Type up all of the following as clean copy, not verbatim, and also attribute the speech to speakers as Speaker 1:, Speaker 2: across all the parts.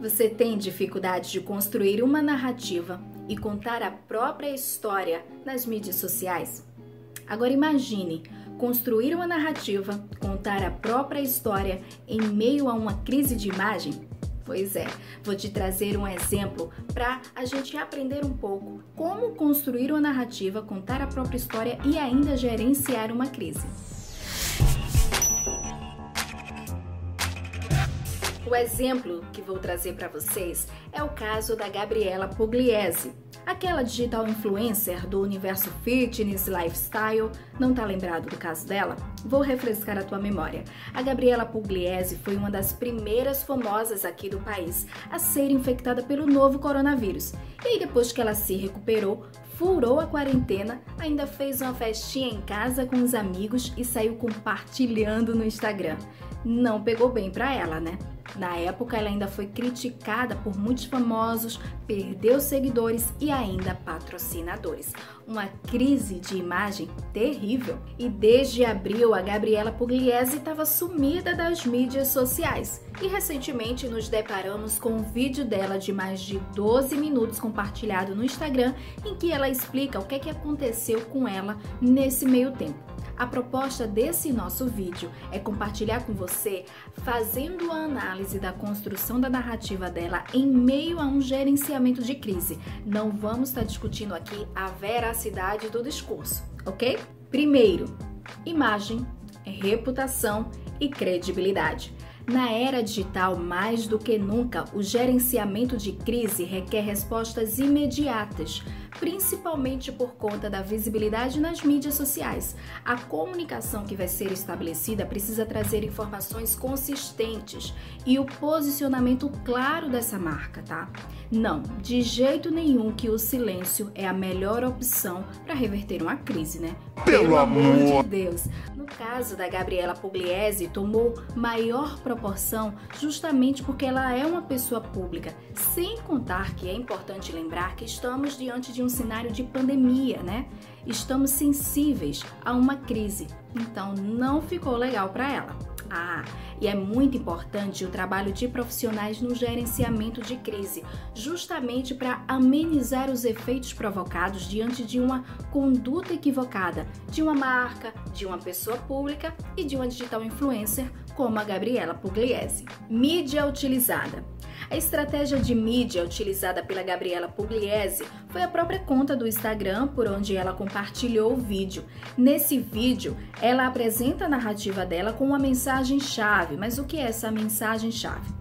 Speaker 1: Você tem dificuldade de construir uma narrativa e contar a própria história nas mídias sociais? Agora imagine construir uma narrativa, contar a própria história em meio a uma crise de imagem? Pois é, vou te trazer um exemplo para a gente aprender um pouco como construir uma narrativa, contar a própria história e ainda gerenciar uma crise. O exemplo que vou trazer para vocês é o caso da Gabriela Pugliese, aquela digital influencer do universo fitness, lifestyle. Não tá lembrado do caso dela? Vou refrescar a tua memória. A Gabriela Pugliese foi uma das primeiras famosas aqui do país a ser infectada pelo novo coronavírus. E aí, depois que ela se recuperou, furou a quarentena, ainda fez uma festinha em casa com os amigos e saiu compartilhando no Instagram. Não pegou bem pra ela, né? Na época, ela ainda foi criticada por muitos famosos, perdeu seguidores e ainda patrocinadores. Uma crise de imagem terrível. E desde abril, a Gabriela Pugliese estava sumida das mídias sociais. E recentemente nos deparamos com um vídeo dela de mais de 12 minutos compartilhado no Instagram, em que ela explica o que aconteceu com ela nesse meio tempo. A proposta desse nosso vídeo é compartilhar com você fazendo a análise da construção da narrativa dela em meio a um gerenciamento de crise. Não vamos estar discutindo aqui a veracidade do discurso, ok? Primeiro, imagem, reputação e credibilidade. Na era digital, mais do que nunca, o gerenciamento de crise requer respostas imediatas, principalmente por conta da visibilidade nas mídias sociais. A comunicação que vai ser estabelecida precisa trazer informações consistentes e o posicionamento claro dessa marca, tá? Não, de jeito nenhum que o silêncio é a melhor opção para reverter uma crise, né? Pelo amor de Deus! No caso da Gabriela Pugliese, tomou maior proporção justamente porque ela é uma pessoa pública, sem contar que é importante lembrar que estamos diante de um cenário de pandemia, né? Estamos sensíveis a uma crise, então não ficou legal para ela. E é muito importante o trabalho de profissionais no gerenciamento de crise, justamente para amenizar os efeitos provocados diante de uma conduta equivocada de uma marca, de uma pessoa pública e de uma digital influencer como a Gabriela Pugliese. Mídia utilizada. A estratégia de mídia utilizada pela Gabriela Pugliese foi a própria conta do Instagram, por onde ela compartilhou o vídeo. Nesse vídeo, ela apresenta a narrativa dela com uma mensagem-chave. Mas o que é essa mensagem-chave?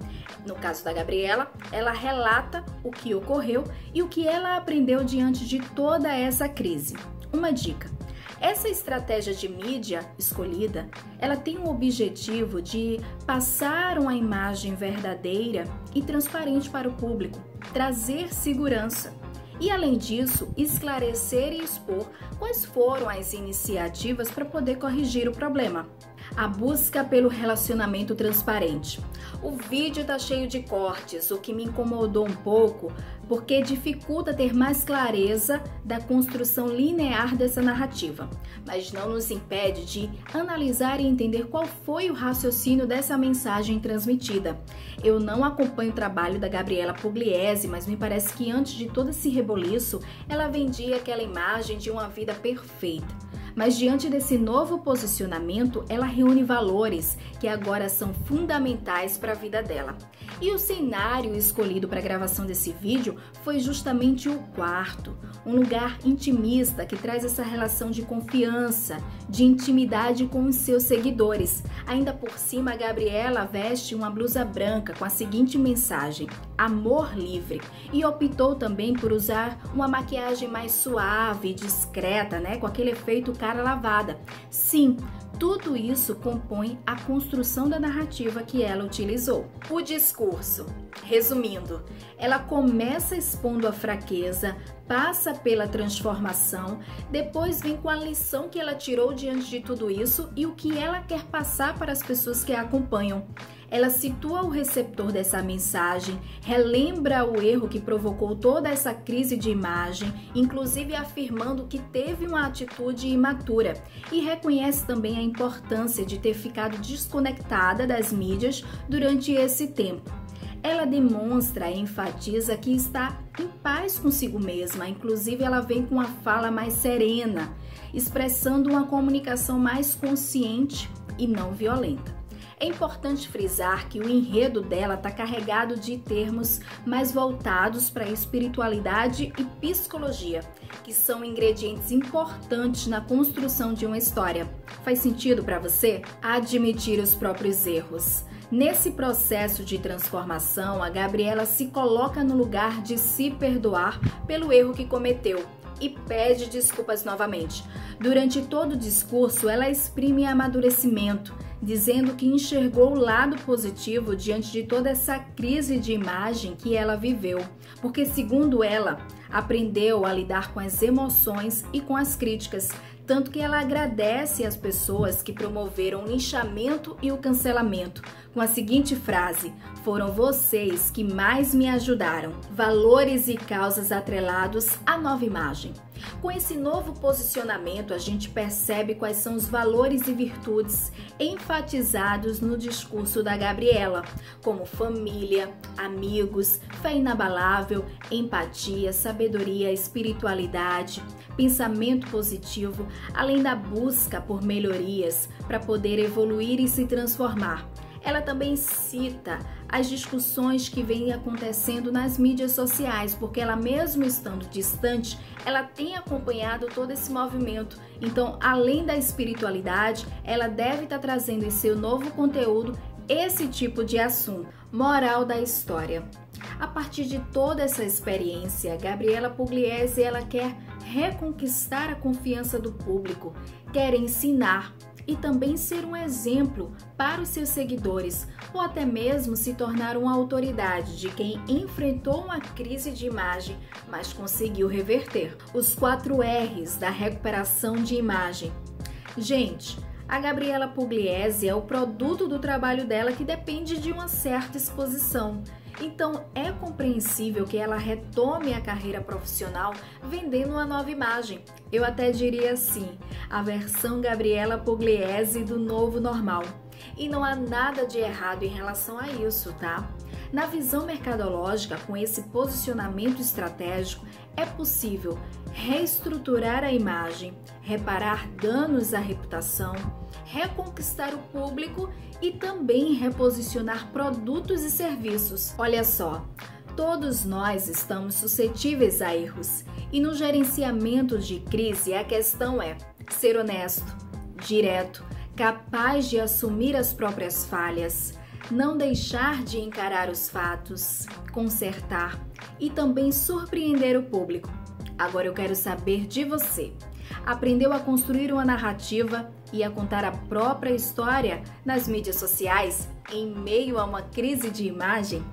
Speaker 1: No caso da Gabriela, ela relata o que ocorreu e o que ela aprendeu diante de toda essa crise. Uma dica. Essa estratégia de mídia escolhida, ela tem o objetivo de passar uma imagem verdadeira e transparente para o público, trazer segurança e, além disso, esclarecer e expor quais foram as iniciativas para poder corrigir o problema. A busca pelo relacionamento transparente. O vídeo tá cheio de cortes, o que me incomodou um pouco, porque dificulta ter mais clareza da construção linear dessa narrativa, mas não nos impede de analisar e entender qual foi o raciocínio dessa mensagem transmitida. Eu não acompanho o trabalho da Gabriela Pugliese, mas me parece que antes de todo esse reboliço, ela vendia aquela imagem de uma vida perfeita. Mas diante desse novo posicionamento, ela reúne valores que agora são fundamentais para a vida dela. E o cenário escolhido para a gravação desse vídeo foi justamente o quarto, um lugar intimista que traz essa relação de confiança, de intimidade com os seus seguidores. Ainda por cima, a Gabriela veste uma blusa branca com a seguinte mensagem: amor livre, e optou também por usar uma maquiagem mais suave, discreta, né, com aquele efeito cara lavada. Sim, tudo isso compõe a construção da narrativa que ela utilizou. O discurso. Resumindo, ela começa expondo a fraqueza, passa pela transformação, depois vem com a lição que ela tirou diante de tudo isso e o que ela quer passar para as pessoas que a acompanham. Ela situa o receptor dessa mensagem, relembra o erro que provocou toda essa crise de imagem, inclusive afirmando que teve uma atitude imatura, e reconhece também a importância de ter ficado desconectada das mídias durante esse tempo. Ela demonstra e enfatiza que está em paz consigo mesma, inclusive ela vem com uma fala mais serena, expressando uma comunicação mais consciente e não violenta. É importante frisar que o enredo dela está carregado de termos mais voltados para a espiritualidade e psicologia, que são ingredientes importantes na construção de uma história. Faz sentido para você? Admitir os próprios erros. Nesse processo de transformação, a Gabriela se coloca no lugar de se perdoar pelo erro que cometeu e pede desculpas novamente. Durante todo o discurso, ela exprime amadurecimento, dizendo que enxergou o lado positivo diante de toda essa crise de imagem que ela viveu, porque, segundo ela, aprendeu a lidar com as emoções e com as críticas, tanto que ela agradece às pessoas que promoveram o linchamento e o cancelamento, com a seguinte frase: foram vocês que mais me ajudaram. Valores e causas atrelados à nova imagem. Com esse novo posicionamento, a gente percebe quais são os valores e virtudes enfatizados no discurso da Gabriela, como família, amigos, fé inabalável, empatia, sabedoria, espiritualidade, pensamento positivo, além da busca por melhorias para poder evoluir e se transformar. Ela também cita as discussões que vêm acontecendo nas mídias sociais, porque ela, mesmo estando distante, ela tem acompanhado todo esse movimento. Então, além da espiritualidade, ela deve estar trazendo em seu novo conteúdo esse tipo de assunto. Moral da história. A partir de toda essa experiência, Gabriela Pugliese, ela quer reconquistar a confiança do público, quer ensinar e também ser um exemplo para os seus seguidores, ou até mesmo se tornar uma autoridade de quem enfrentou uma crise de imagem, mas conseguiu reverter. Os 4 R's da recuperação de imagem. Gente, a Gabriela Pugliese é o produto do trabalho dela que depende de uma certa exposição. Então, é compreensível que ela retome a carreira profissional vendendo uma nova imagem. Eu até diria assim, a versão Gabriela Pugliese do novo normal. E não há nada de errado em relação a isso, tá? Na visão mercadológica, com esse posicionamento estratégico, é possível reestruturar a imagem, reparar danos à reputação, reconquistar o público e também reposicionar produtos e serviços. Olha só, todos nós estamos suscetíveis a erros e no gerenciamento de crise a questão é ser honesto, direto, capaz de assumir as próprias falhas, não deixar de encarar os fatos, consertar e também surpreender o público. Agora eu quero saber de você. Aprendeu a construir uma narrativa e a contar a própria história nas mídias sociais em meio a uma crise de imagem?